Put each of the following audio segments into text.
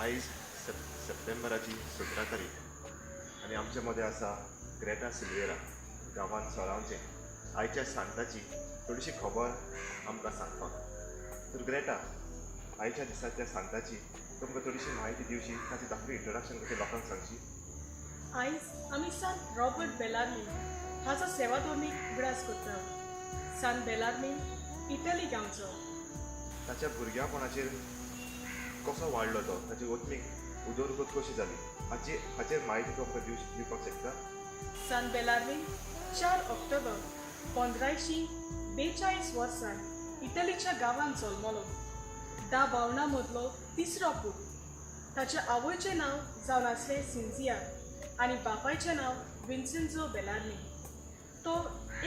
आयज सप्टेंबराची 17 तारीख आनी आमचे मदें आसा ग्रेटा सिल्वेरा गांवांत सोरावचे आयच्या सांताची थोडीशी खबर आमकां सांगपाक. तर ग्रेटा, आयच्या दिसाच्या सांताची तुमकां थोडीशी म्हायती दिवची, ताचें धाकटें इंट्रोडक्शन कशें लोकांक सांगची. आयज आमी सांत रॉबर्ट बेलार्मी हाचो सेवाधर्मीक उगडास करता. सांत बेलार्मी इटली गांवचो. ताच्या भुरग्यापणाचेर कसो वाडलो तो, ताची ओत्मीक उदरगत कशी जाली हाचेर म्हायती तुमकां दिवपाक शकता. सांत बेलार्मी 4 ऑक्टोबर 1542 वर्सां इटलीच्या गांवांत जल्मलो. 10 भावनां मदलो तिसरो पूत. ताच्या आवयचें नांव जावन आसलें सिन्झिया आनी बापायचें नांव विन्सेंझो बेलार्मी. तो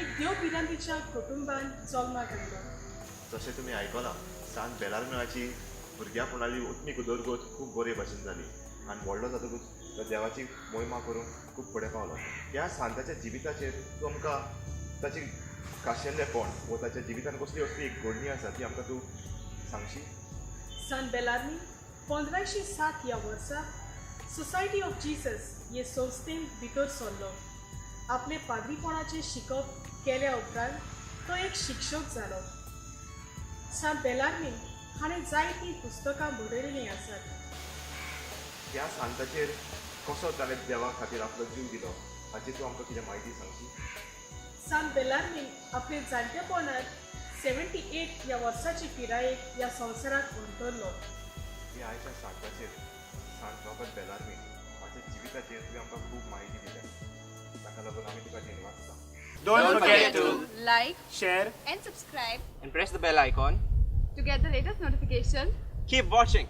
एक देवपिरांतीच्या कुटुंबांत जल्माक आयलो. जशें तुमी आयकलां, सांत बेलार्मिनाची भुरग्यापणाली ओत्मीक उदरगत खूब बरे भाशेन जाली आनी व्हडलो जातकूच तो देवाची महिमा करून खूब फुडें पावलो. ह्या सांताच्या जिविताचेर तूं आमकां ताची खाशेल्लेपण वो ताच्या जिवितान कसली असली एक घडणी आसा ती आमकां तूं सांगशी. सांत बेलार्मी 1507 ह्या वर्सा सोसायटी ऑफ जीसस हे संस्थेन भितर सरलो. आपले पाद्रीपणाचे शिकप केल्या उपरांत तो एक शिक्षक जालो. सांत बेलार्मी हाणें जायतीं पुस्तकां बरयल्लीं आसात. ह्या सांताचेर कसो ताणें देवा खातीर आपलो जीव दिलो हाची तूं आमकां कितें म्हायती सांगशी. सांत बेलार्मी आपले जाणटेपणांत 78 ह्या वर्साची पिरायेक ह्या संवसाराक अंतरलो. ही आयच्या सांताचेर सांत रॉबर्ट बेलार्मी हाच्या जिविताचेर तुवें आमकां खूब म्हायती दिल्या. ताका लागून आमी तुका धन्यवाद दिता. Don't forget to like share and subscribe and press the bell icon. to get the latest notification. Keep watching.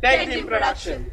Tech Team Production.